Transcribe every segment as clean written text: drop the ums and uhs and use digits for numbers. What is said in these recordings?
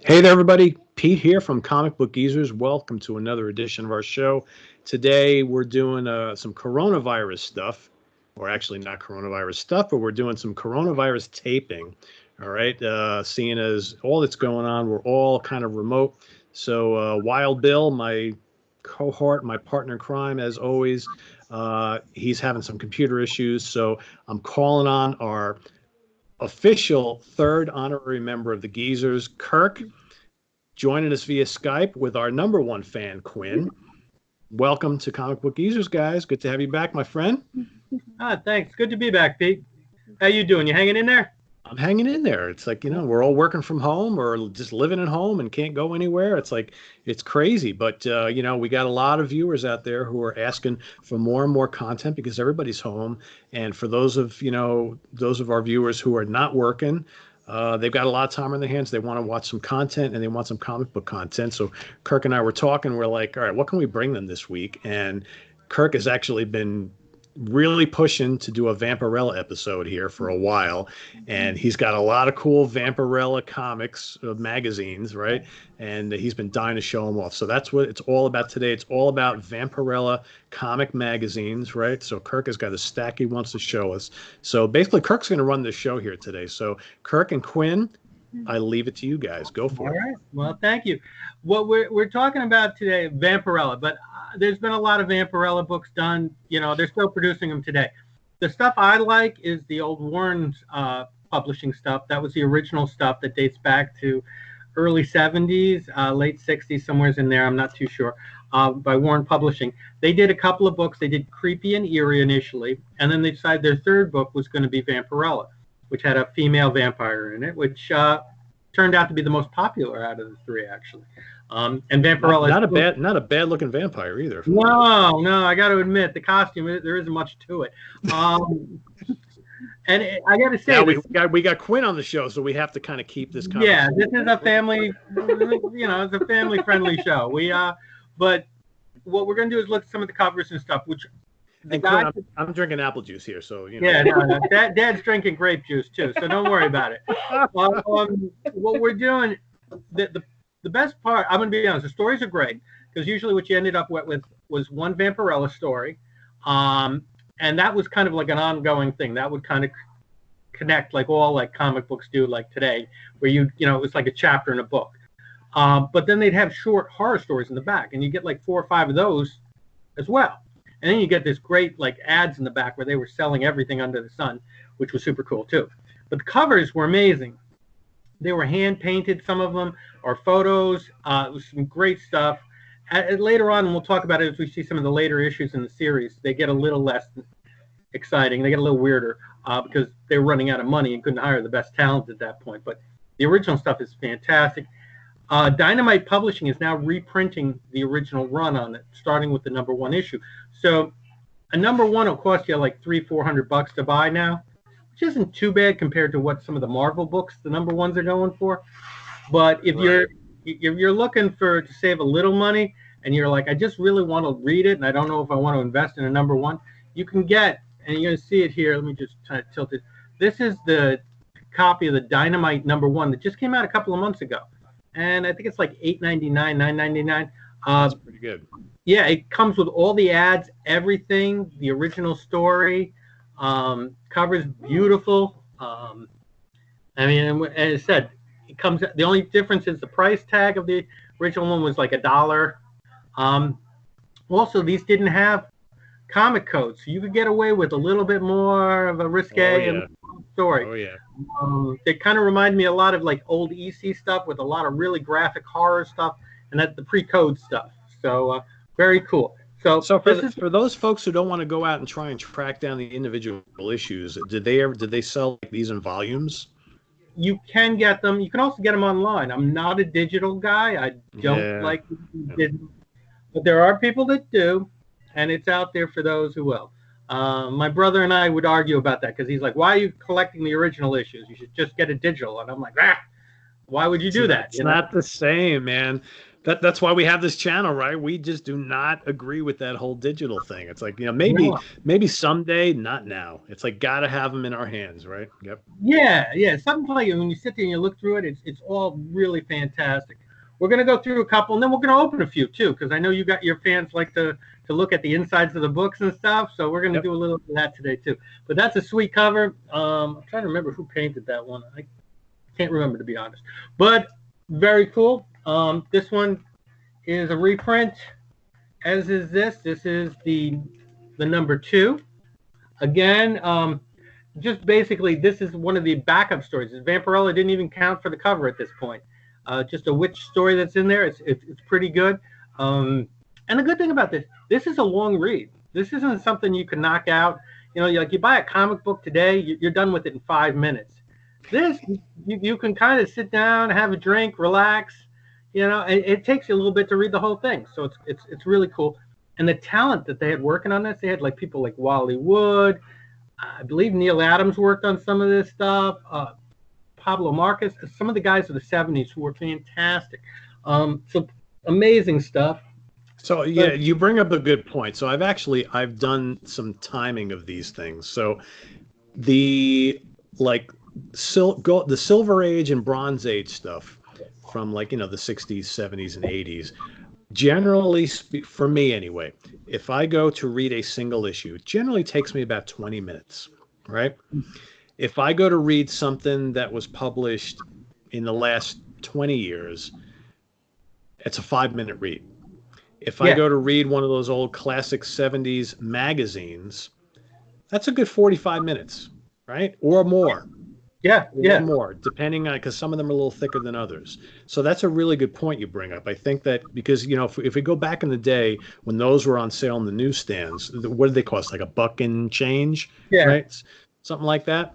Hey there, everybody. Pete here from Comic Book Geezers. Welcome to another edition of our show. Today, we're doing some coronavirus stuff, or actually not coronavirus stuff, but we're doing some coronavirus taping. All right. Seeing as all that's going on, we're all kind of remote. So, Wild Bill, my cohort, my partner in crime, as always, he's having some computer issues. So, I'm calling on our official third honorary member of the Geezers, Kirk, joining us via Skype with our number one fan, Quinn. Welcome to Comic Book Geezers, guys. Good to have you back, my friend. Thanks. Good to be back, Pete. How you doing? You hanging in there? I'm hanging in there. It's like, we're all working from home or just living at home and can't go anywhere. It's like, it's crazy. But, we got a lot of viewers out there who are asking for more and more content because everybody's home. And for those of our viewers who are not working, they've got a lot of time on their hands. They want to watch some content and they want some comic book content. So Kirk and I were talking. We're like, all right, what can we bring them this week? And Kirk has actually been really pushing to do a Vampirella episode here for a while, and he's got a lot of cool Vampirella comics magazines, right? And he's been dying to show them off. So that's what it's all about today. It's all about Vampirella comic magazines, right? So Kirk has got a stack he wants to show us. So basically, Kirk's going to run the show here today. So Kirk and Quinn, I leave it to you guys. Go for it. All right. Well, thank you. What we're talking about today, Vampirella, but there's been a lot of Vampirella books done. They're still producing them today. The stuff I like is the old Warren's publishing stuff. That was the original stuff that dates back to early 70s, late 60s, somewhere's in there. I'm not too sure. By Warren Publishing. They did a couple of books. They did Creepy and Eerie initially, and then they decided their third book was going to be Vampirella, which had a female vampire in it, which turned out to be the most popular out of the three, actually. And Vampirella not a bad looking vampire either. No, I got to admit the costume, there isn't much to it. And I got to say, we got Quinn on the show, so we have to kind of keep this. Yeah, this is a family, it's a family friendly show. But what we're going to do is look at some of the covers and stuff, which. And Quinn, I'm drinking apple juice here, so Yeah, no. Dad's drinking grape juice too, so don't worry about it. What we're doing, the best part, I'm going to be honest, the stories are great because usually what you ended up with was one Vampirella story, and that was kind of like an ongoing thing. That would kind of connect like all like comic books do, like today, where it was like a chapter in a book. But then they'd have short horror stories in the back, and you get like 4 or 5 of those as well. And then you get this great like ads in the back where they were selling everything under the sun, which was super cool too. But the covers were amazing. They were hand painted, some of them, or photos. It was some great stuff. Later on, and we'll talk about it as we see some of the later issues in the series, they get a little less exciting. They get a little weirder because they were running out of money and couldn't hire the best talent at that point. But the original stuff is fantastic. Dynamite Publishing is now reprinting the original run on it, starting with the number 1 issue. So a number 1 will cost you like $300-400 to buy now, which isn't too bad compared to what some of the Marvel books, the number 1s, are going for. But if you're looking to save a little money and you're like, I just really want to read it and I don't know if I want to invest in a number 1, you can get, and you're going to see it here. Let me just kind of tilt it. This is the copy of the Dynamite number 1 that just came out a couple of months ago. And I think it's like $8.99, $9.99. That's pretty good. Yeah, it comes with all the ads, everything, the original story. Cover's beautiful. As I said, it comes. The only difference is the price tag of the original one was like $1. Also, these didn't have comic codes, so you could get away with a little bit more of a risque story. Oh yeah. They kind of remind me a lot of like old EC stuff with a lot of really graphic horror stuff and the pre-code stuff. So very cool. So for those folks who don't want to go out and try and track down the individual issues, did they sell these in volumes? You can get them. You can also get them online. I'm not a digital guy. I don't like digital, but there are people that do, and it's out there for those who will. My brother and I would argue about that because he's like, why are you collecting the original issues? You should just get a digital. And I'm like, why would you do that? It's not the same, man. That's why we have this channel, right? We just do not agree with that whole digital thing. It's like, No. maybe someday, not now. It's like gotta have them in our hands, right? Yep. Yeah, yeah. Something like when you sit there and you look through it, it's all really fantastic. We're gonna go through a couple, and then we're gonna open a few too, because I know you got your fans like to look at the insides of the books and stuff. So we're gonna Yep. do a little bit of that today too. But that's a sweet cover. I'm trying to remember who painted that one. I can't remember, to be honest. But very cool. This one is a reprint, as is this. This is the number 2. Again, just basically, this is one of the backup stories. Vampirella didn't even count for the cover at this point. Just a witch story that's in there. It's pretty good. And the good thing about this is a long read. This isn't something you can knock out. Like you buy a comic book today, you're done with it in 5 minutes. This, you can kind of sit down, have a drink, relax. And it takes you a little bit to read the whole thing. So it's really cool. And the talent that they had working on this, they had like people like Wally Wood. I believe Neil Adams worked on some of this stuff. Pablo Marcus, some of the guys of the 70s who were fantastic. So amazing stuff. So yeah, you bring up a good point. So I've done some timing of these things. So the like the Silver Age and Bronze Age stuff from like the 60s, 70s, and 80s. Generally, for me anyway, if I go to read a single issue, it generally takes me about 20 minutes, right? If I go to read something that was published in the last 20 years, it's a 5-minute read. If I go to read one of those old classic 70s magazines, that's a good 45 minutes, right? Or more. Or more, depending on, because some of them are a little thicker than others. So that's a really good point you bring up. I think that because, if we go back in the day when those were on sale in the newsstands, what did they cost? Like $1 and change, right? Something like that.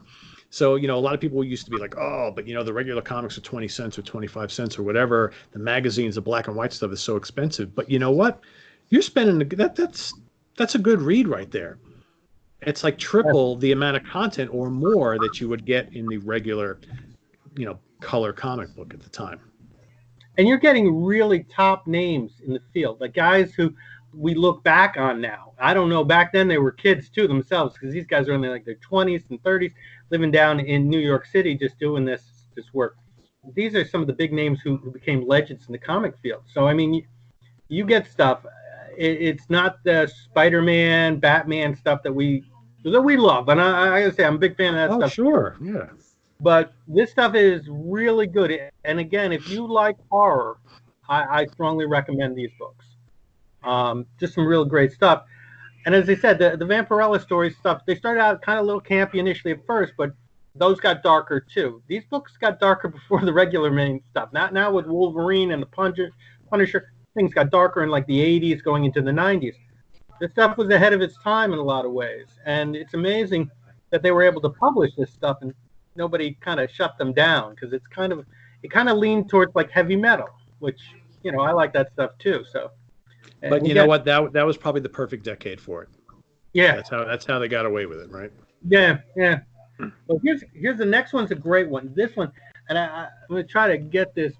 So, a lot of people used to be like, oh, but, the regular comics are 20 cents or 25 cents or whatever. The magazines, the black and white stuff is so expensive. But you know what? You're spending that's a good read right there. It's like triple the amount of content or more that you would get in the regular, color comic book at the time. And you're getting really top names in the field, like guys who we look back on now. I don't know, back then they were kids too themselves, because these guys are in like their 20s and 30s, living down in New York City, just doing this work. These are some of the big names who became legends in the comic field. So I mean, you get stuff. It's not the Spider-Man, Batman stuff that we love, and I gotta say I'm a big fan of that stuff. Oh, sure, yeah. But this stuff is really good. And again, if you like horror, I strongly recommend these books. Just some real great stuff. And as I said, the Vampirella story stuff, they started out kind of a little campy initially at first, but those got darker too. These books got darker before the regular main stuff. Not now with Wolverine and the Punisher, things got darker in like the 80s going into the 90s. This stuff was ahead of its time in a lot of ways. And it's amazing that they were able to publish this stuff and nobody kind of shut them down, because it kind of leaned towards like heavy metal, which, I like that stuff too. So, but you know what? That was probably the perfect decade for it. Yeah. That's how they got away with it, right? Yeah. Well, here's the next one's a great one. This one, and I'm going to try to get this.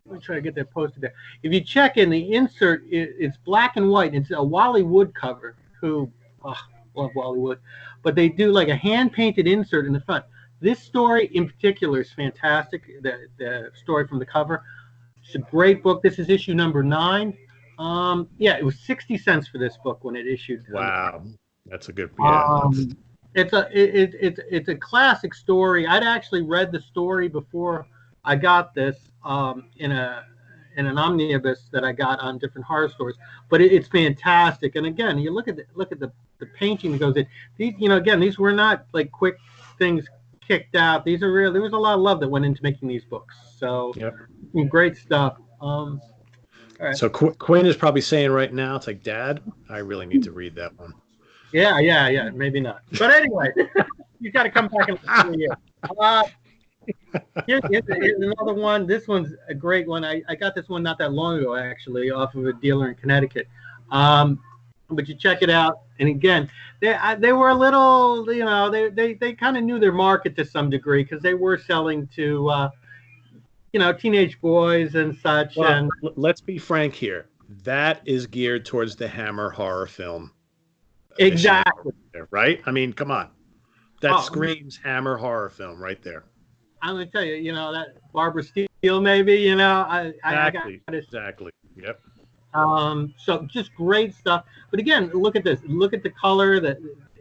I'm going to try to get that posted there. If you check in the insert, it's black and white. It's a Wally Wood cover. Love Wally Wood, but they do like a hand painted insert in the front. This story in particular is fantastic. The story from the cover. It's a great book. This is issue number 9. It was 60 cents for this book when it issued. Wow, that's a good. It's a classic story. I'd actually read the story before I got this in an omnibus that I got on different horror stores. But it's fantastic. And again, you look at the painting that goes in. These, these were not like quick things kicked out. These are real. There was a lot of love that went into making these books. So great stuff. All right. So Quinn is probably saying right now, it's like, Dad, I really need to read that one. Yeah. Maybe not. But anyway, you got to come back in a year. Here's another one. This one's a great one. I got this one not that long ago, actually, off of a dealer in Connecticut. But you check it out. And again, they were a little, they kind of knew their market to some degree, because they were selling to teenage boys and such. Well, And let's be frank here. That is geared towards the Hammer horror film initiative, exactly. right? I mean, come on. That Oh, screams Hammer horror film right there. I'm gonna tell you, that Barbara Steele, maybe, I got Exactly. it. Exactly. Yep. So just great stuff. But again, look at this. Look at the color.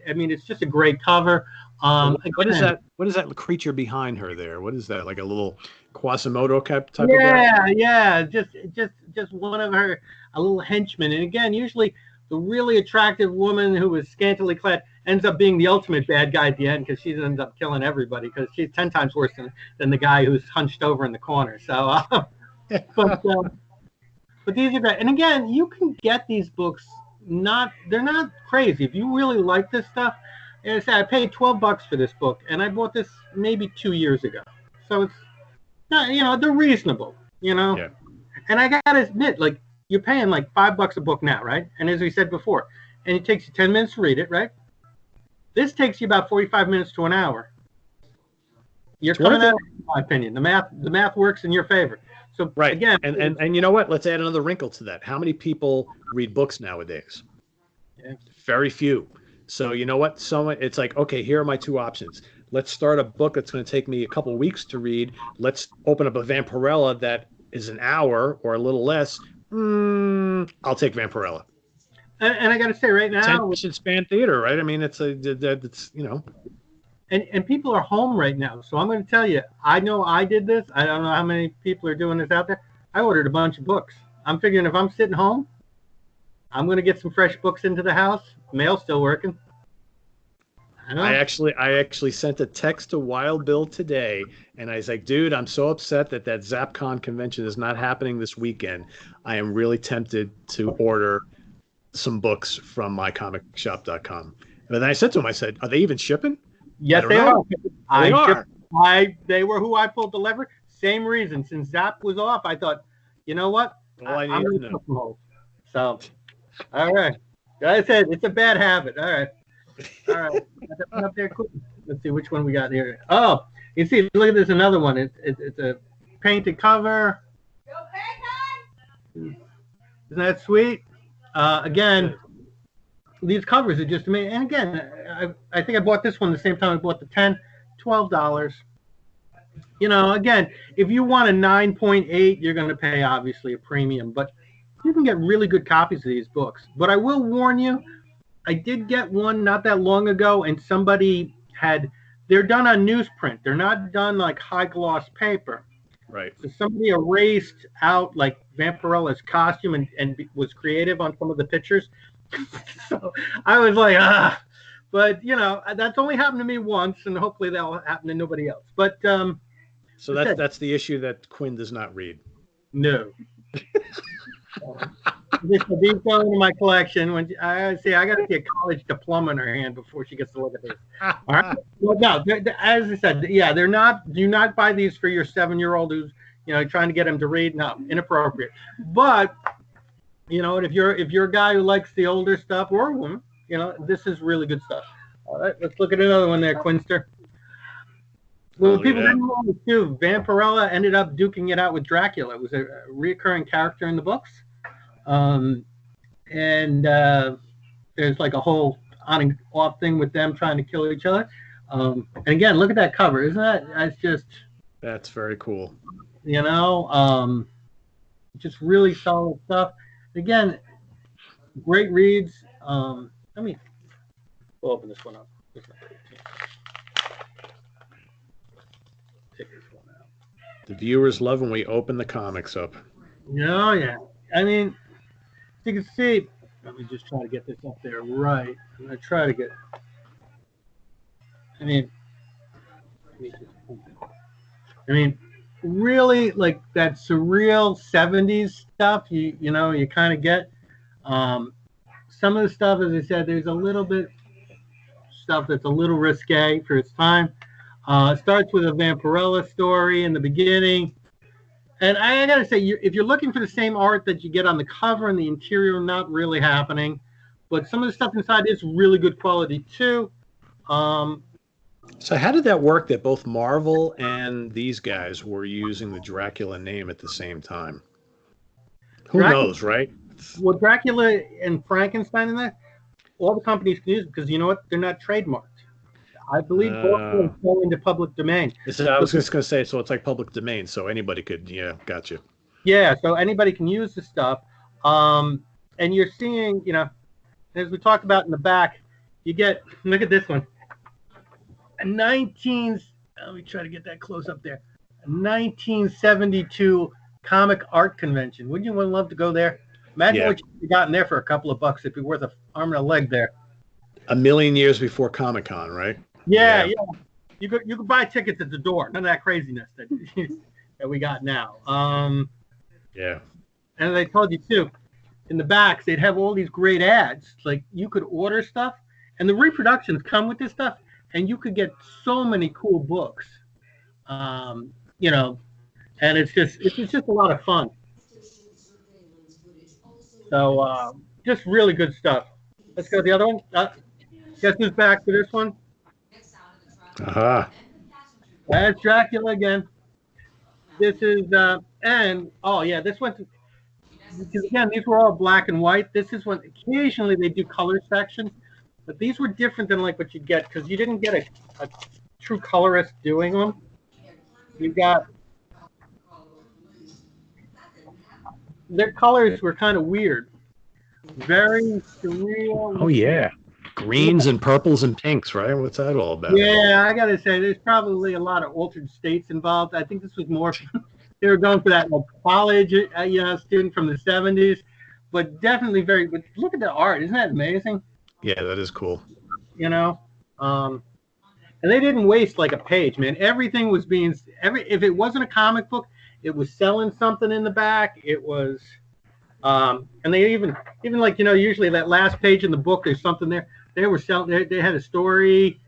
It's just a great cover. So what is Again, that? What is that creature behind her there? What is that? Like a little Quasimodo type of guy? yeah. Just one of her, a little henchman. And again, usually the really attractive woman who was scantily clad ends up being the ultimate bad guy at the end because she ends up killing everybody because she's 10 times worse than the guy who's hunched over in the corner. So, but these are great. And again, you can get these books. They're not crazy. If you really like this stuff, and I said I paid $12 for this book, and I bought this maybe 2 years ago. So it's not, they're reasonable. Yeah. And I gotta admit, like, you're paying like $5 a book now, right? And as we said before, and it takes you 10 minutes to read it, right? This takes you about 45 minutes to an hour. You're coming out, in my opinion. The math works in your favor. So Right. again, And you know what? Let's add another wrinkle to that. How many people read books nowadays? Yeah. Very few. So you know what? It's like, okay, here are my two options. Let's start a book that's going to take me a couple of weeks to read. Let's open up a Vampirella that is an hour or a little less. I'll take Vampirella. and I got to say right now, Attention span theater, right? I mean, it's and people are home right now. So I'm going to tell you, I know I did this. I don't know how many people are doing this out there. I ordered a bunch of books. I'm figuring if I'm sitting home, I'm going to get some fresh books into the house. Mail's still working. I actually sent a text to Wild Bill today, and I was like, dude, I'm so upset that ZapCon convention is not happening this weekend. I am really tempted to order some books from mycomicshop.com. But then I said to him, I said, are they even shipping? Yes, they are. They were who I pulled the lever. Same reason. Since Zap was off, I thought, you know what? I'm going to know. So, all right. Like I said, it's a bad habit. All right. Up there. Let's see which one we got here. Oh, you see, look at this. Another one. It's a painted cover. Isn't that sweet? Again, these covers are just amazing. And again, I think I bought this one the same time I bought the 10, $12. Again, if you want a 9.8, you're going to pay obviously a premium, but you can get really good copies of these books. But I will warn you, I did get one not that long ago, and they're done on newsprint. They're not done like high gloss paper. Right. So somebody erased out like Vampirella's costume and was creative on some of the pictures. So I was like, but that's only happened to me once, and hopefully that'll happen to nobody else. But so that's the issue that Quinn does not read. No. These go into my collection. When I got to see a college diploma in her hand before she gets to look at this. All right. Well, no, as I said, yeah, they're not. Do not buy these for your 7-year-old who's trying to get him to read. No, inappropriate. But if you're a guy who likes the older stuff or a woman, this is really good stuff. All right, let's look at another one there, Quinster. Well, people didn't know this too. Vampirella ended up duking it out with Dracula. It was a reoccurring character in the books. And there's like a whole on and off thing with them trying to kill each other. And again, look at that cover. That's very cool. Just really solid stuff. Again, great reads. Let me open this one up. Take this one out. The viewers love when we open the comics up. Oh, yeah. I mean, you can see, let me just try to get this up there right. I'm going to try to get, really like that surreal 70s stuff, you kind of get. Some of the stuff, as I said, there's a little bit stuff that's a little risque for its time. It starts with a Vampirella story in the beginning. And I got to say, if you're looking for the same art that you get on the cover and the interior, not really happening. But some of the stuff inside is really good quality, too. So how did that work that both Marvel and these guys were using the Dracula name at the same time? Who Dracula, knows, right? well, Dracula and Frankenstein and that, all the companies can use it because you know what? They're not trademarked. I believe both of Uh, them fall into public domain. I So was just going to say, so it's like public domain, so anybody could, yeah, got you. yeah, so anybody can use the stuff. Um, and you're seeing, as we talked about in the back, you get, look at this one, a 19, let me try to get that close up there, a 1972 comic art convention. Wouldn't you love to go there? Imagine Yeah, what you gotten there for a couple of bucks. It'd be worth an arm and a leg there. a million years before Comic-Con, right? Yeah, Yeah, yeah. You could buy tickets at the door. None of that craziness that that we got now. yeah. And they told you too, in the backs, they'd have all these great ads. Like you could order stuff, and the reproductions come with this stuff, and you could get so many cool books. Um, you know, and it's just a lot of fun. So just really good stuff. Let's go to the other one. Guess who's back for this one? Aha. That's Dracula again. This is and oh yeah, this one because again these were all black and white. This is when occasionally they do color sections, but these were different than like what you get because you didn't get a true colorist doing them. You got their colors were kind of weird, very Oh surreal. yeah. Greens and purples and pinks, right? What's that all about? Yeah, I gotta say, there's probably a lot of altered states involved. I think this was more they were going for that like college, student from the '70s, but definitely very. But look at the art, isn't that amazing? Yeah, that is cool. You know, um, and they didn't waste like a page, man. Everything was being if it wasn't a comic book, it was selling something in the back. It was, and they even like usually that last page in the book, there's something there. They were selling. They had a story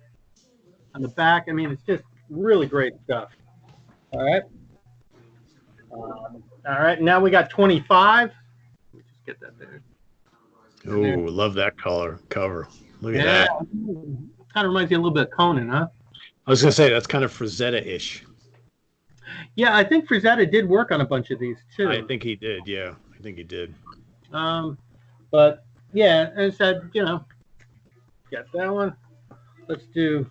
on the back. I mean, it's just really great stuff. All right. All right. Now we got 25. Let me just get that there. Oh, love that color cover. Look at Yeah. that. Kind of reminds you a little bit of Conan, huh? I was gonna say that's kind of Frazetta-ish. Yeah, I think Frazetta did work on a bunch of these too. I think he did. Yeah, I think he did. Um, but yeah, as I said, get that one. Let's do.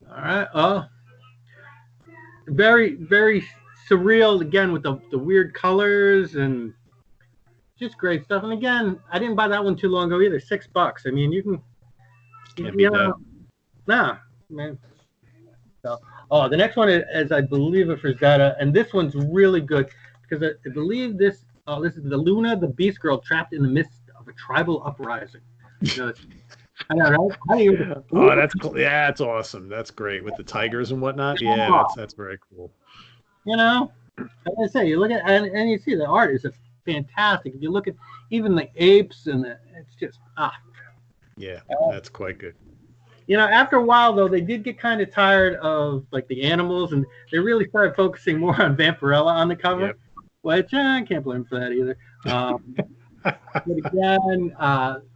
All right. Oh, very, very surreal again with the weird colors and just great stuff. And again, I didn't buy that one too long ago either. $6. I mean, you can, Can't beat that. nah, man. So, oh, the next one is I believe a Frazetta, and this one's really good because I believe this. Oh, this is the Luna, the Beast Girl, trapped in the midst of a tribal uprising. I know, right? How do you? Oh, that's cool. Yeah, that's awesome. That's great with the tigers and whatnot. Yeah, that's very cool. Like I say, you look at and you see the art is fantastic. If you look at even the apes it's just Yeah, that's quite good. After a while though, they did get kind of tired of like the animals, and they really started focusing more on Vampirella on the cover, Yep. which I can't blame them for that either. But again,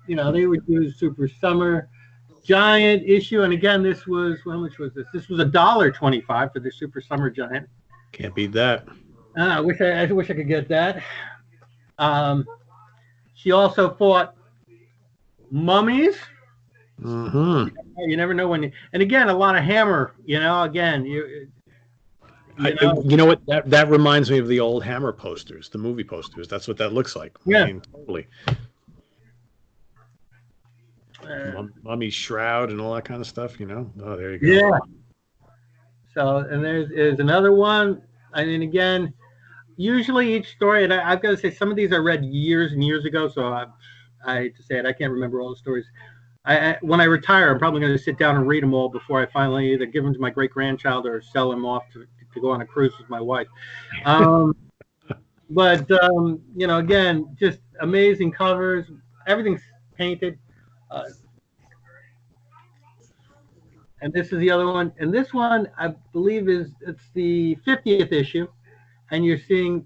they would do Super Summer Giant issue, and again, this was how much was this? This was $1.25 for the Super Summer Giant. Can't beat that. I wish I could get that. She also fought mummies. Mm-hmm. You never know when. And again, a lot of Hammer. Again, You know what? That reminds me of the old Hammer posters, the movie posters. That's what that looks like. Yeah. I mean, totally. Mummy's shroud and all that kind of stuff. Oh, there you go. Yeah. So, and there's another one. I mean, again, usually each story, and I've got to say, some of these I read years and years ago, so I hate to say it, I can't remember all the stories. When I retire, I'm probably going to sit down and read them all before I finally either give them to my great grandchild or sell them off to go on a cruise with my wife. But again, just amazing covers. Everything's painted. And this is the other one. And this one, I believe, it's the 50th issue, and you're seeing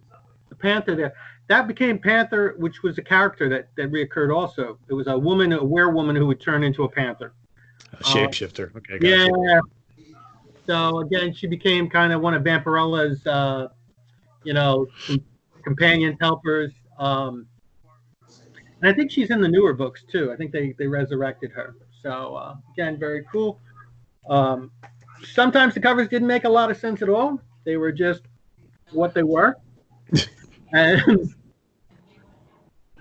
the Panther there. That became Panther, which was a character that reoccurred also. It was a woman, a werewoman who would turn into a panther. A shapeshifter. Okay, yeah. gotcha. So again, she became kind of one of Vampirella's, companion helpers. And I think she's in the newer books too. I think they resurrected her. So again, very cool. Um, Sometimes the covers didn't make a lot of sense at all. They were just what they were, and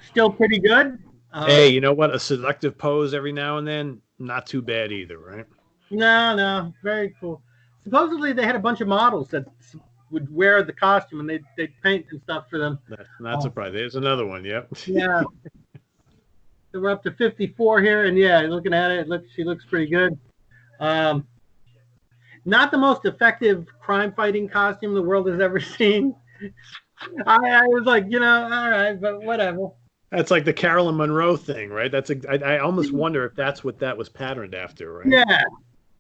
still pretty good. Hey, you know what? A seductive pose every now and then, not too bad either, right? No, very cool. Supposedly they had a bunch of models that would wear the costume and they'd paint and stuff for them. That's not surprising. There's another one. Yep. Yeah. So we're up to 54 here, and yeah, looking at it, she looks pretty good. Not the most effective crime fighting costume the world has ever seen. I was like, all right, but whatever. That's like the Carolyn Monroe thing, right? I almost wonder if that's what that was patterned after, right?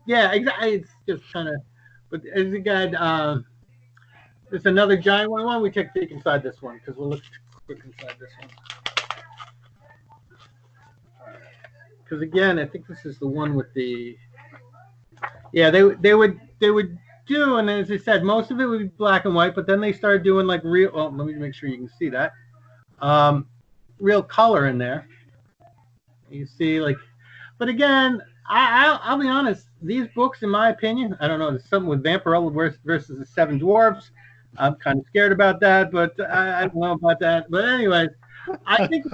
Yeah, exactly. It's just kind of, but as again, there's another giant one. Why don't we take a peek inside this one because we'll look quick inside this one. Because again, I think this is the one with the. Yeah, they would do, and as I said, most of it would be black and white, but then they started doing like real. Oh, let me make sure you can see that. Real color in there. You see, like, but again, I'll be honest. These books, in my opinion, I don't know. There's something with Vampirella versus the Seven Dwarfs. I'm kind of scared about that, but I don't know about that. But anyways, I think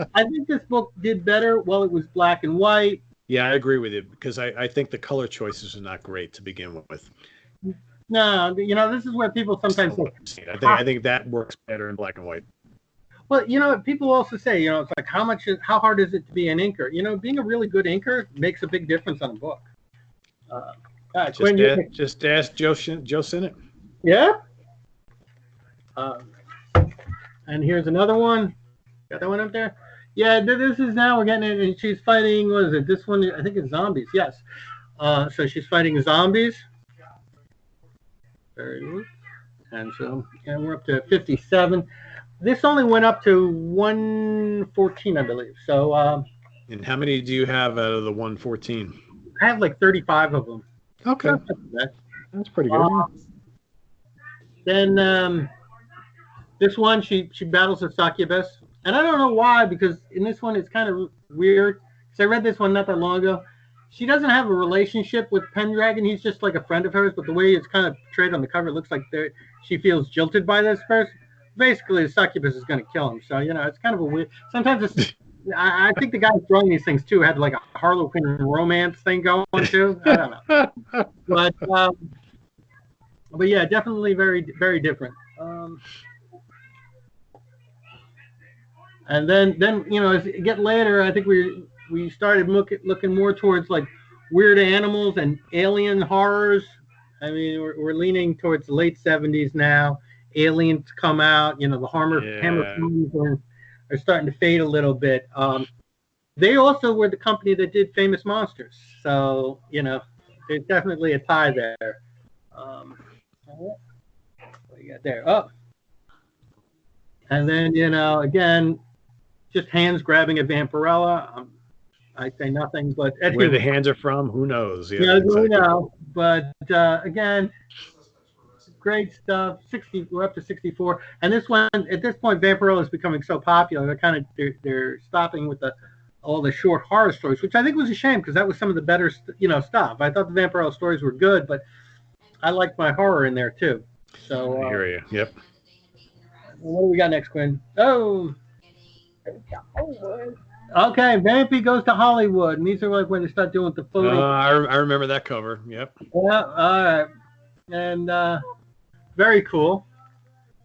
this book did better while it was black and white. Yeah, I agree with you because I think the color choices are not great to begin with. No, this is where people sometimes say, I think that works better in black and white. Well, people also say, it's like how hard is it to be an inker? Being a really good inker makes a big difference on a book. Just ask Joe Sinnott. Yeah. And here's another one. Got that one up there? Yeah, this is now we're getting it, and she's fighting. What is it? This one, I think it's zombies. Yes. So she's fighting zombies. Very good. And so, we're up to 57. This only went up to 114, I believe. So. And how many do you have out of the 114? I have like 35 of them. Okay. That's pretty good. Then this one, she battles a succubus. And I don't know why, because in this one, it's kind of weird. Because I read this one not that long ago. She doesn't have a relationship with Pendragon. He's just like a friend of hers. But the way it's kind of portrayed on the cover, it looks like she feels jilted by this person. Basically, the succubus is going to kill him. So, it's kind of a weird. Sometimes it's. I think the guy drawing these things, too, had like a Harlequin romance thing going, too. I don't know. But yeah, definitely very, very different. And then as you get later, I think we started looking more towards like weird animals and alien horrors. I mean, we're leaning towards the late 70s now. Aliens come out. The Hammer films are starting to fade a little bit. They also were the company that did Famous Monsters, so there's definitely a tie there. What do you got there? Oh, and then again. Just hands grabbing a Vampirella. I say nothing, but where the hands are from, who knows? Yeah, exactly. We know. But again, great stuff. We're up to 64, and this one at this point, Vampirella is becoming so popular. They're stopping with all the short horror stories, which I think was a shame because that was some of the better stuff. I thought the Vampirella stories were good, but I liked my horror in there too. So I hear you. Yep. What do we got next, Quinn? Oh. Okay, Vampy goes to Hollywood, and these are like when they start doing the photo. I remember that cover. Yep. Yeah. All right. And very cool.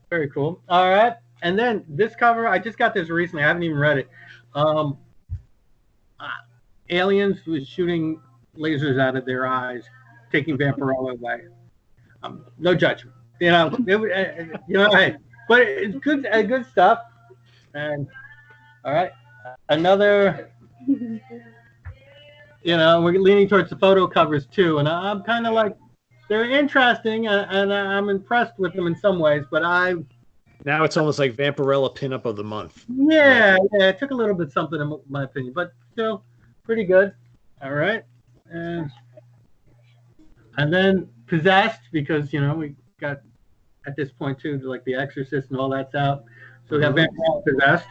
Very cool. All right. And then this cover, I just got this recently. I haven't even read it. Aliens was shooting lasers out of their eyes, taking Vampirella away. No judgment. Hey, but it's good stuff. And all right, another. We're leaning towards the photo covers too, and I'm kind of like, they're interesting, and I'm impressed with them in some ways. But now it's almost like Vampirella pinup of the month. Yeah, it took a little bit something in my opinion, but still pretty good. All right, and And then Possessed, because we got at this point too, like The Exorcist and all that's out. So we got Vampirella Possessed.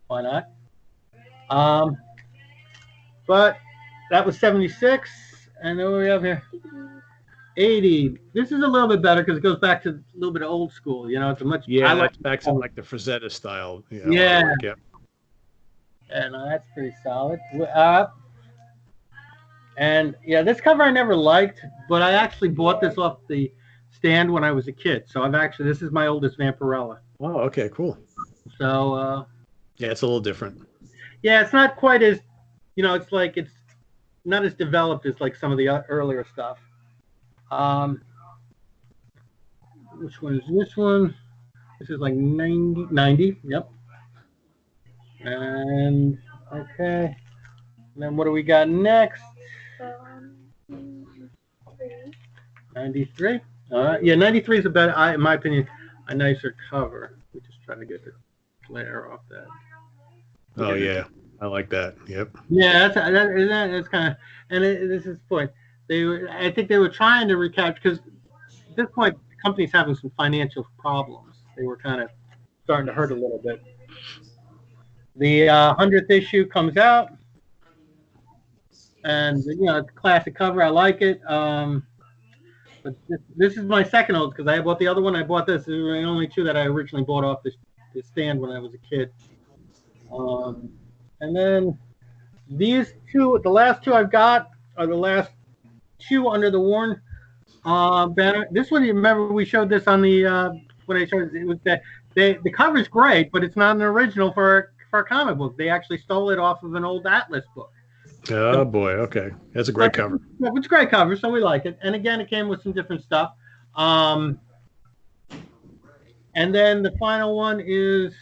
Why not? Um, but that was 76, and then what do we have here? 80. This is a little bit better because it goes back to a little bit of old school. It's a much. Yeah, I like. that's back to like the Frazetta style. Yeah. Artwork, yeah. And that's pretty solid. And yeah, this cover I never liked, but I actually bought this off the stand when I was a kid. So this is my oldest Vampirella. Oh, okay, cool. So yeah, it's a little different. Yeah, it's not quite as, it's like it's not as developed as like some of the earlier stuff. Which one is this one? This is like 90. Yep. And okay. And then what do we got next? 93. Yeah, 93 is in my opinion, a nicer cover. We just try to get the glare off that. Oh yeah, I like that. Yep. Yeah, that's kind of, and this is the point. I think they were trying to recapture, because at this point the company's having some financial problems. They were kind of starting to hurt a little bit. The 100th issue comes out, and it's a classic cover. I like it. But this is my second old, because I bought the other one. I bought this. There were the only two that I originally bought off the stand when I was a kid. And then these two, the last two I've got are the last two under the Warren banner. This one, you remember we showed this on the when I showed it was that the cover's great, but it's not an original for a comic book. They actually stole it off of an old Atlas book. Oh boy, okay, that's a great cover. It's a great cover, so we like it. And again, it came with some different stuff. And then the final one is.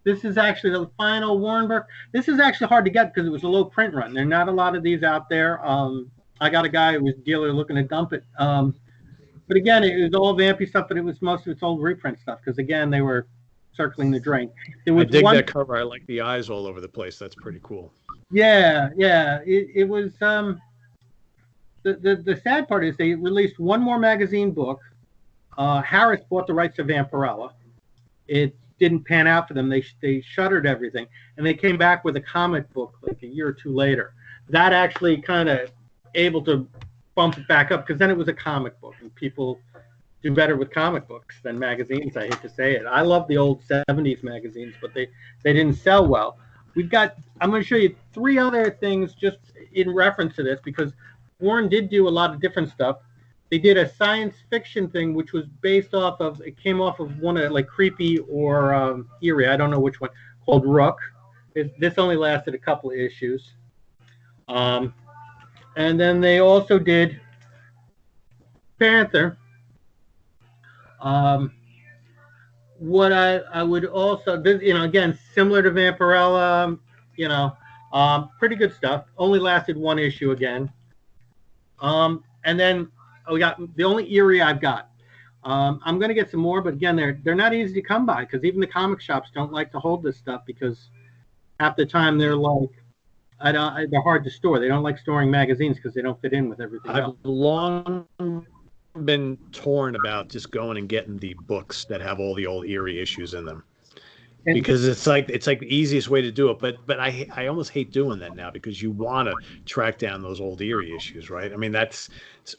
This is actually the final Warrenberg. This is actually hard to get because it was a low print run. There are not a lot of these out there. I got a guy who was a dealer looking to dump it. But again, it was all vampy stuff, but it was most of its old reprint stuff because, again, they were circling the drain. I dig that cover. I like the eyes all over the place. That's pretty cool. Yeah. It was the sad part is they released one more magazine book. Harris bought the rights to Vampirella. It didn't pan out for them. They shuttered everything, and they came back with a comic book like a year or two later. That actually kind of able to bump it back up, because then it was a comic book, and people do better with comic books than magazines. I hate to say it. I love the old 70s magazines, but they didn't sell well. I'm going to show you three other things just in reference to this, because Warren did do a lot of different stuff. They did a science fiction thing, which was based off of, it came off of one of like Creepy or Eerie, I don't know which one, called Rook. This only lasted a couple of issues. And then they also did Panther. What I would also, again, similar to Vampirella, pretty good stuff. Only lasted one issue again. And then we got the only Eerie I've got. I'm going to get some more, but again, they're not easy to come by, because even the comic shops don't like to hold this stuff, because half the time they're like, they're hard to store. They don't like storing magazines because they don't fit in with everything else. I've long been torn about just going and getting the books that have all the old Eerie issues in them, because it's like the easiest way to do it. But I almost hate doing that now, because you want to track down those old Eerie issues, right? I mean, that's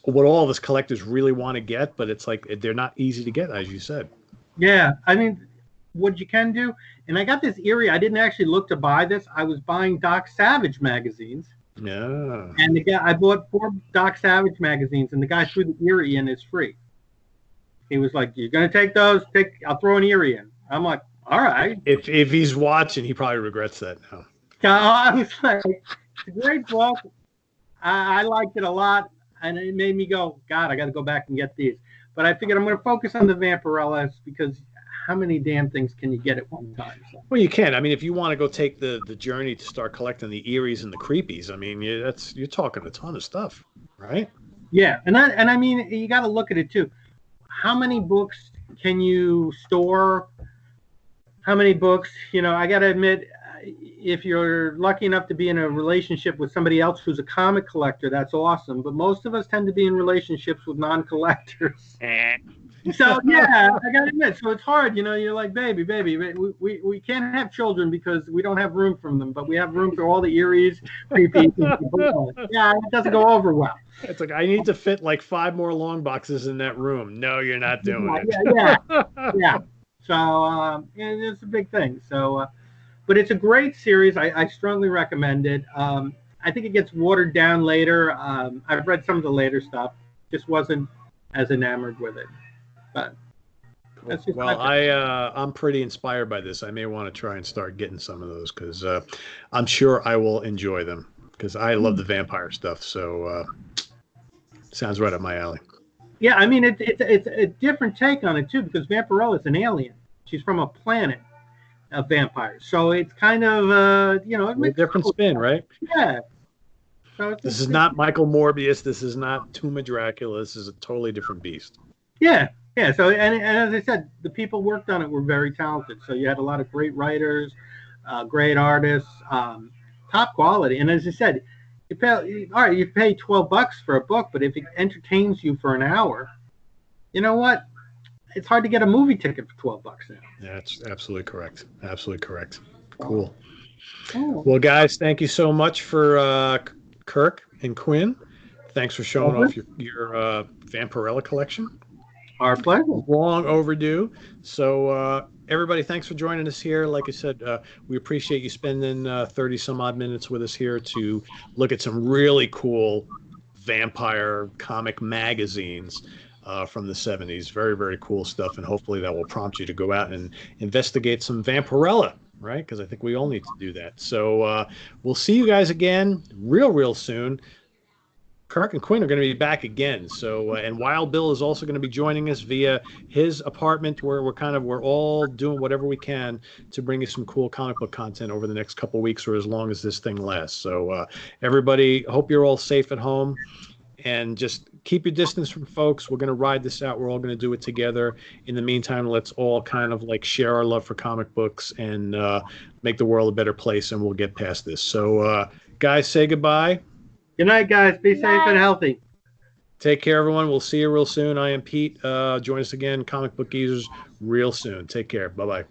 what all of us collectors really want to get, but it's like they're not easy to get, as you said. Yeah, I mean, what you can do, and I got this Eerie. I didn't actually look to buy this. I was buying Doc Savage magazines. Yeah. And I bought 4 Doc Savage magazines, and the guy threw the Eerie in as free. He was like, "You're gonna take those? I'll throw an Eerie in." I'm like, "All right." If he's watching, he probably regrets that now. I was like, "It's a great book. I liked it a lot, and it made me go, God, I got to go back and get these." But I figured I'm going to focus on the Vampirellas, because how many damn things can you get at one time? So. Well, you can. I mean, if you want to go take the journey to start collecting the Eries and the Creepies, I mean, you're talking a ton of stuff, right? Yeah, and I mean, you got to look at it too. How many books can you store? How many books? I got to admit, if you're lucky enough to be in a relationship with somebody else who's a comic collector, that's awesome. But most of us tend to be in relationships with non-collectors. So yeah, I gotta admit, so it's hard, you're like, baby, we can't have children because we don't have room for them, but we have room for all the Eries, creepy. Yeah, it doesn't go over well. It's like, I need to fit like 5 more long boxes in that room. No, you're not doing it. Yeah. So it's a big thing. So, but it's a great series. I strongly recommend it. I think it gets watered down later. I've read some of the later stuff. Just wasn't as enamored with it. But that's just well, I'm pretty inspired by this. I may want to try and start getting some of those because I'm sure I will enjoy them because I love the vampire stuff. So sounds right up my alley. Yeah, I mean it's a different take on it too because Vampirella is an alien. She's from a planet of vampires, so it's kind of a different spin, right? Yeah. So this is not Michael Morbius. This is not Tomb of Dracula. This is a totally different beast. Yeah. Yeah, so and as I said, the people worked on it were very talented. So you had a lot of great writers, great artists, top quality. And as I said, you pay $12 for a book, but if it entertains you for an hour, you know what? It's hard to get a movie ticket for $12 now. That's absolutely correct. Absolutely correct. Cool. Oh. Well, guys, thank you so much for Kirk and Quinn. Thanks for showing off your Vampirella collection. Our pleasure. Long overdue. So everybody, thanks for joining us here. Like I said, we appreciate you spending 30 some odd minutes with us here to look at some really cool vampire comic magazines from the 70s. Very, very cool stuff. And hopefully that will prompt you to go out and investigate some Vampirella, right? Because I think we all need to do that. So we'll see you guys again real soon. Kirk and Quinn are going to be back again. So, and Wild Bill is also going to be joining us via his apartment, where we're all doing whatever we can to bring you some cool comic book content over the next couple of weeks or as long as this thing lasts. So, everybody, hope you're all safe at home, and just keep your distance from folks. We're going to ride this out. We're all going to do it together. In the meantime, let's all kind of like share our love for comic books and make the world a better place, and we'll get past this. So, guys, say goodbye. Good night, guys. Be safe and healthy. Take care, everyone. We'll see you real soon. I am Pete. Join us again, Comic Book Geezers, real soon. Take care. Bye-bye.